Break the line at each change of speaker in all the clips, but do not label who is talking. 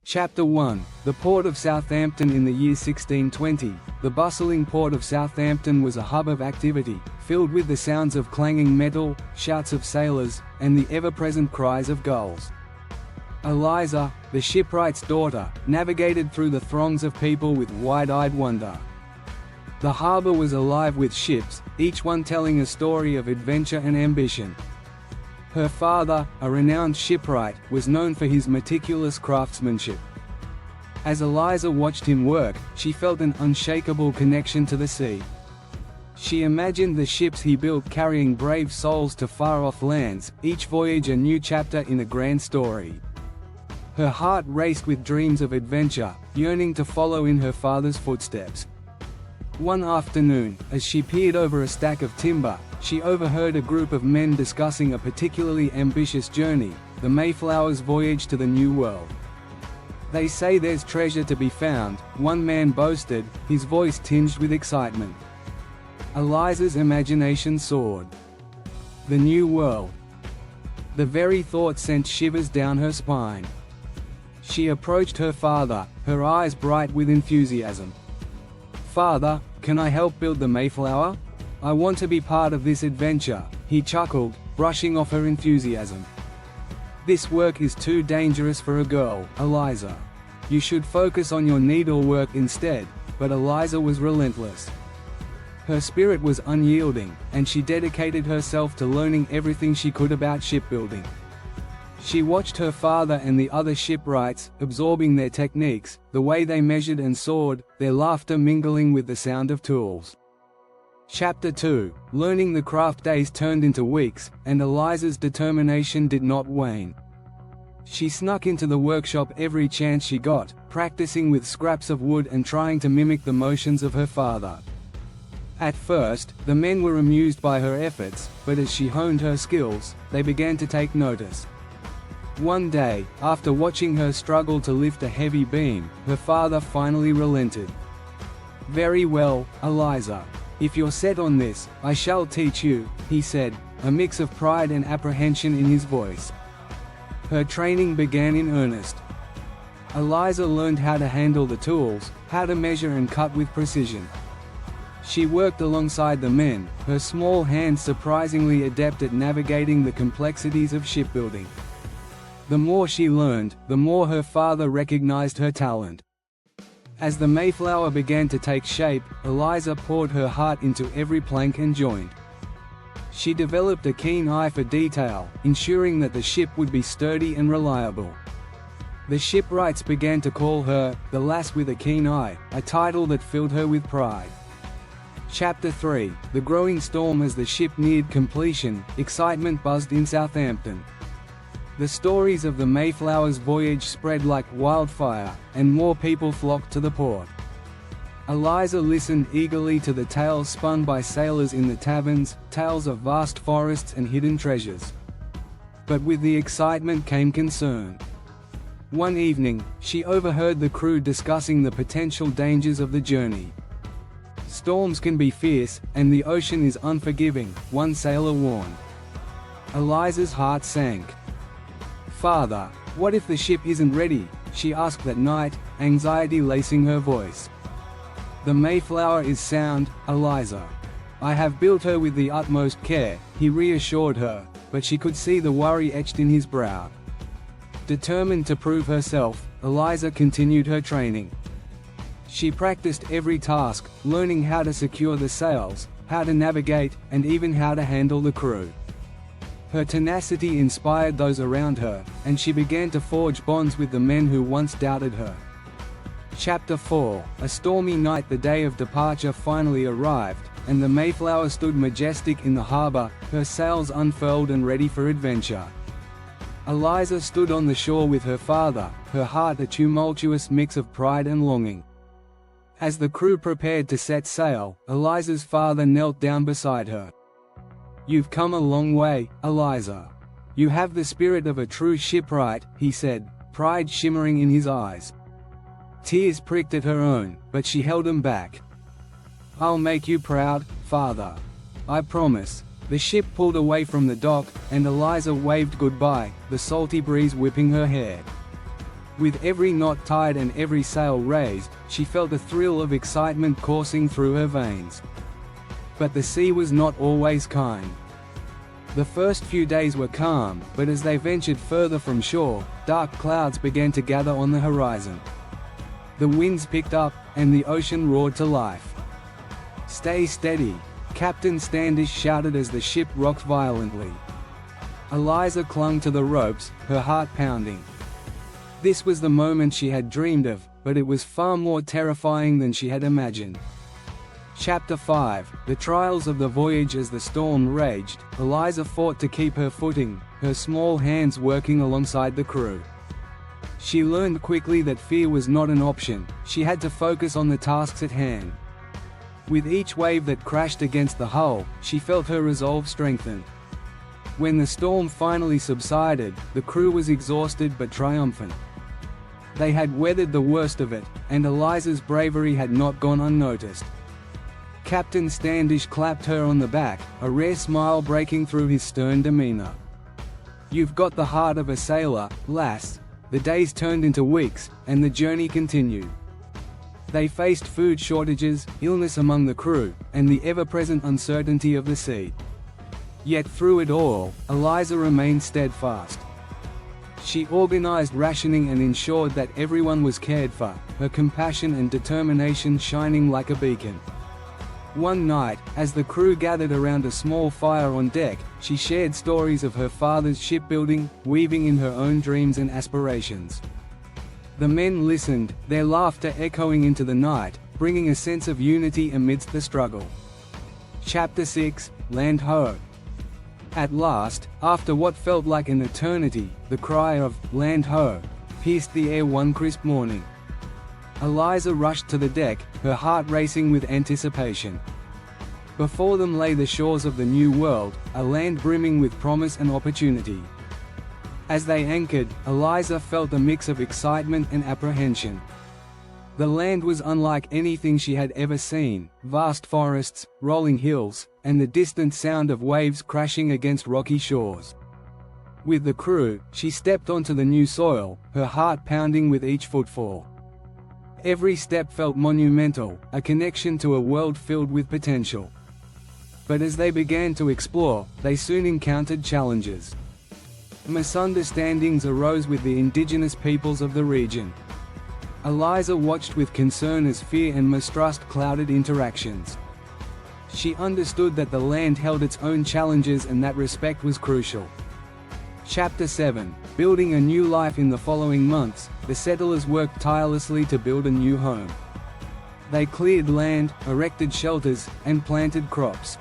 Chapter 1. The Port of Southampton. In the year 1620, the bustling port of Southampton was a hub of activity, filled with the sounds of clanging metal, shouts of sailors, and the ever-present cries of gulls. Eliza, the shipwright's daughter, navigated through the throngs of people with wide-eyed wonder. The harbour was alive with ships, each one telling a story of adventure and ambition. Her father, a renowned shipwright, was known for his meticulous craftsmanship. As Eliza watched him work, she felt an unshakable connection to the sea. She imagined the ships he built carrying brave souls to far-off lands, each voyage a new chapter in a grand story. Her heart raced with dreams of adventure, yearning to follow in her father's footsteps. One afternoon, as she peered over a stack of timber, she overheard a group of men discussing a particularly ambitious journey, the Mayflower's voyage to the New World. "They say there's treasure to be found," one man boasted, his voice tinged with excitement. Eliza's imagination soared. The New World. The very thought sent shivers down her spine. She approached her father, her eyes bright with enthusiasm. "Father, can I help build the Mayflower? I want to be part of this adventure," he chuckled, brushing off her enthusiasm. "This work is too dangerous for a girl, Eliza. You should focus on your needlework instead," but Eliza was relentless. Her spirit was unyielding, and she dedicated herself to learning everything she could about shipbuilding. She watched her father and the other shipwrights, absorbing their techniques, the way they measured and sawed, their laughter mingling with the sound of tools. Chapter 2. Learning the craft. Days turned into weeks, and Eliza's determination did not wane. She snuck into the workshop every chance she got, practicing with scraps of wood and trying to mimic the motions of her father. At first, the men were amused by her efforts, but as she honed her skills, they began to take notice. One day, after watching her struggle to lift a heavy beam, her father finally relented. "Very well, Eliza. If you're set on this, I shall teach you," he said, a mix of pride and apprehension in his voice. Her training began in earnest. Eliza learned how to handle the tools, how to measure and cut with precision. She worked alongside the men, her small hands surprisingly adept at navigating the complexities of shipbuilding. The more she learned, the more her father recognized her talent. As the Mayflower began to take shape, Eliza poured her heart into every plank and joint. She developed a keen eye for detail, ensuring that the ship would be sturdy and reliable. The shipwrights began to call her, "the lass with a keen eye," a title that filled her with pride. Chapter 3. The growing storm. As the ship neared completion, excitement buzzed in Southampton. The stories of the Mayflower's voyage spread like wildfire, and more people flocked to the port. Eliza listened eagerly to the tales spun by sailors in the taverns, tales of vast forests and hidden treasures. But with the excitement came concern. One evening, she overheard the crew discussing the potential dangers of the journey. "Storms can be fierce, and the ocean is unforgiving," one sailor warned. Eliza's heart sank. "Father, what if the ship isn't ready?" she asked that night, anxiety lacing her voice. "The Mayflower is sound, Eliza. I have built her with the utmost care," he reassured her, but she could see the worry etched in his brow. Determined to prove herself, Eliza continued her training. She practiced every task, learning how to secure the sails, how to navigate, and even how to handle the crew. Her tenacity inspired those around her, and she began to forge bonds with the men who once doubted her. Chapter 4. A stormy night. The day of departure finally arrived, and the Mayflower stood majestic in the harbour, her sails unfurled and ready for adventure. Eliza stood on the shore with her father, her heart a tumultuous mix of pride and longing. As the crew prepared to set sail, Eliza's father knelt down beside her. "You've come a long way, Eliza. You have the spirit of a true shipwright," he said, pride shimmering in his eyes. Tears pricked at her own, but she held them back. "I'll make you proud, father. I promise." The ship pulled away from the dock, and Eliza waved goodbye, the salty breeze whipping her hair. With every knot tied and every sail raised, she felt a thrill of excitement coursing through her veins. But the sea was not always kind. The first few days were calm, but as they ventured further from shore, dark clouds began to gather on the horizon. The winds picked up, and the ocean roared to life. "Stay steady," Captain Standish shouted as the ship rocked violently. Eliza clung to the ropes, her heart pounding. This was the moment she had dreamed of, but it was far more terrifying than she had imagined. Chapter 5: The Trials of the Voyage. As the storm raged, Eliza fought to keep her footing, her small hands working alongside the crew. She learned quickly that fear was not an option, she had to focus on the tasks at hand. With each wave that crashed against the hull, she felt her resolve strengthen. When the storm finally subsided, the crew was exhausted but triumphant. They had weathered the worst of it, and Eliza's bravery had not gone unnoticed. Captain Standish clapped her on the back, a rare smile breaking through his stern demeanor. "You've got the heart of a sailor, lass." The days turned into weeks, and the journey continued. They faced food shortages, illness among the crew, and the ever-present uncertainty of the sea. Yet through it all, Eliza remained steadfast. She organized rationing and ensured that everyone was cared for, her compassion and determination shining like a beacon. One night, as the crew gathered around a small fire on deck, she shared stories of her father's shipbuilding, weaving in her own dreams and aspirations. The men listened, their laughter echoing into the night, bringing a sense of unity amidst the struggle. Chapter 6: Land Ho! At last, after what felt like an eternity, the cry of "Land Ho!" pierced the air one crisp morning. Eliza rushed to the deck, her heart racing with anticipation. Before them lay the shores of the New World, a land brimming with promise and opportunity. As they anchored, Eliza felt a mix of excitement and apprehension. The land was unlike anything she had ever seen: vast forests, rolling hills, and the distant sound of waves crashing against rocky shores. With the crew, she stepped onto the new soil, her heart pounding with each footfall. Every step felt monumental, a connection to a world filled with potential. But as they began to explore, they soon encountered challenges. Misunderstandings arose with the indigenous peoples of the region. Eliza watched with concern as fear and mistrust clouded interactions. She understood that the land held its own challenges and that respect was crucial. Chapter 7: Building a New Life. In the following months, the settlers worked tirelessly to build a new home. They cleared land, erected shelters, and planted crops.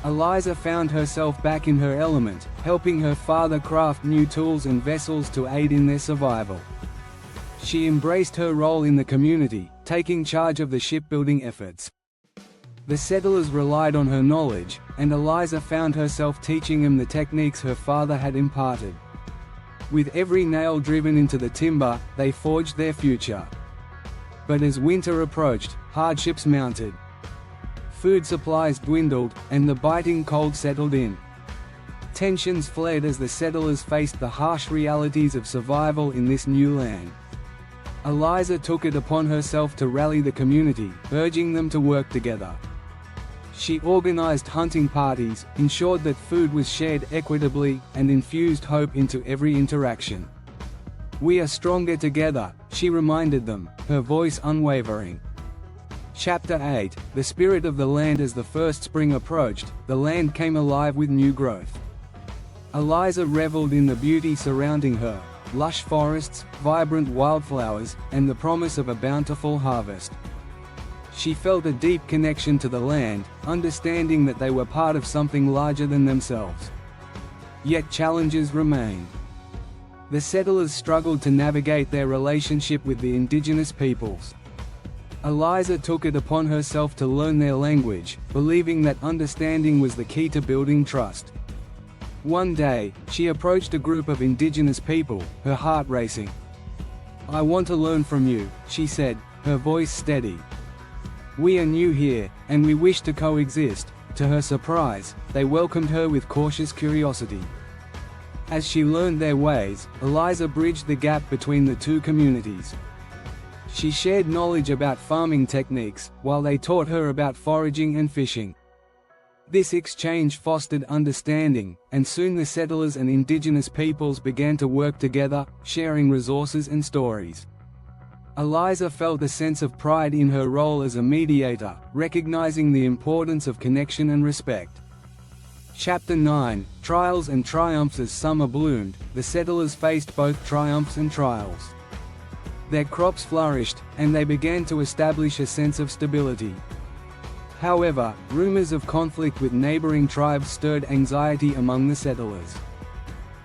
Eliza found herself back in her element, helping her father craft new tools and vessels to aid in their survival. She embraced her role in the community, taking charge of the shipbuilding efforts. The settlers relied on her knowledge, and Eliza found herself teaching them the techniques her father had imparted. With every nail driven into the timber, they forged their future. But as winter approached, hardships mounted. Food supplies dwindled, and the biting cold settled in. Tensions flared as the settlers faced the harsh realities of survival in this new land. Eliza took it upon herself to rally the community, urging them to work together. She organized hunting parties, ensured that food was shared equitably, and infused hope into every interaction. "We are stronger together," she reminded them, her voice unwavering. Chapter 8: The Spirit of the Land. As the first spring approached, the land came alive with new growth. Eliza reveled in the beauty surrounding her: lush forests, vibrant wildflowers, and the promise of a bountiful harvest. She felt a deep connection to the land, understanding that they were part of something larger than themselves. Yet challenges remained. The settlers struggled to navigate their relationship with the indigenous peoples. Eliza took it upon herself to learn their language, believing that understanding was the key to building trust. One day, she approached a group of indigenous people, her heart racing. "I want to learn from you," she said, her voice steady. "We are new here, and we wish to coexist." To her surprise, they welcomed her with cautious curiosity. As she learned their ways, Eliza bridged the gap between the two communities. She shared knowledge about farming techniques, while they taught her about foraging and fishing. This exchange fostered understanding, and soon the settlers and indigenous peoples began to work together, sharing resources and stories. Eliza felt a sense of pride in her role as a mediator, recognizing the importance of connection and respect. Chapter 9, Trials and Triumphs. As summer bloomed, the settlers faced both triumphs and trials. Their crops flourished, and they began to establish a sense of stability. However, rumors of conflict with neighboring tribes stirred anxiety among the settlers.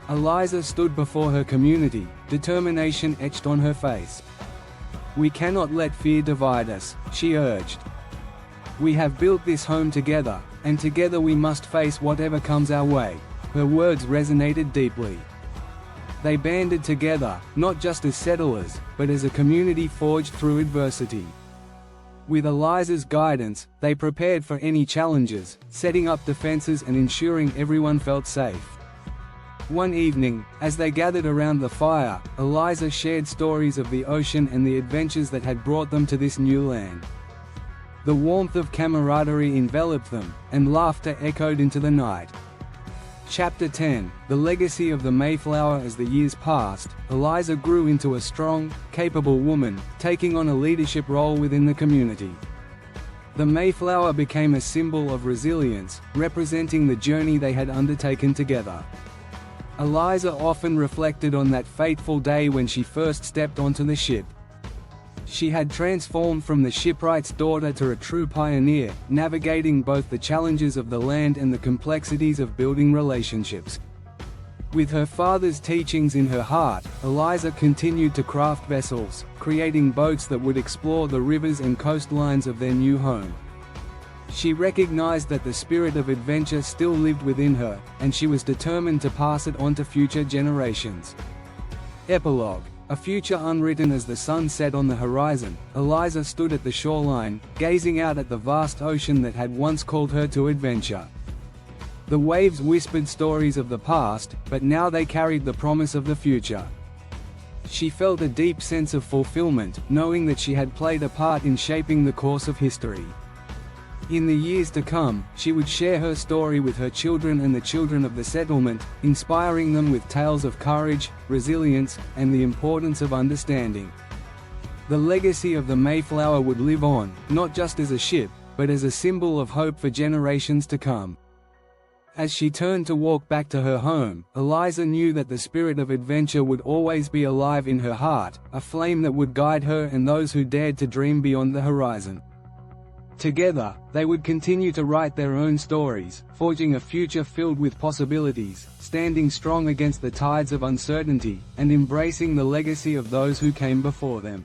Eliza stood before her community, determination etched on her face. "We cannot let fear divide us," she urged. "We have built this home together, and together we must face whatever comes our way." Her words resonated deeply. They banded together, not just as settlers, but as a community forged through adversity. With Eliza's guidance, they prepared for any challenges, setting up defenses and ensuring everyone felt safe. One evening, as they gathered around the fire, Eliza shared stories of the ocean and the adventures that had brought them to this new land. The warmth of camaraderie enveloped them, and laughter echoed into the night. Chapter 10, The Legacy of the Mayflower. As the years passed, Eliza grew into a strong, capable woman, taking on a leadership role within the community. The Mayflower became a symbol of resilience, representing the journey they had undertaken together. Eliza often reflected on that fateful day when she first stepped onto the ship. She had transformed from the shipwright's daughter to a true pioneer, navigating both the challenges of the land and the complexities of building relationships. With her father's teachings in her heart, Eliza continued to craft vessels, creating boats that would explore the rivers and coastlines of their new home. She recognized that the spirit of adventure still lived within her, and she was determined to pass it on to future generations. Epilogue. A future unwritten. As the sun set on the horizon, Eliza stood at the shoreline, gazing out at the vast ocean that had once called her to adventure. The waves whispered stories of the past, but now they carried the promise of the future. She felt a deep sense of fulfillment, knowing that she had played a part in shaping the course of history. In the years to come, she would share her story with her children and the children of the settlement, inspiring them with tales of courage, resilience, and the importance of understanding. The legacy of the Mayflower would live on, not just as a ship, but as a symbol of hope for generations to come. As she turned to walk back to her home, Eliza knew that the spirit of adventure would always be alive in her heart, a flame that would guide her and those who dared to dream beyond the horizon. Together, they would continue to write their own stories, forging a future filled with possibilities, standing strong against the tides of uncertainty, and embracing the legacy of those who came before them.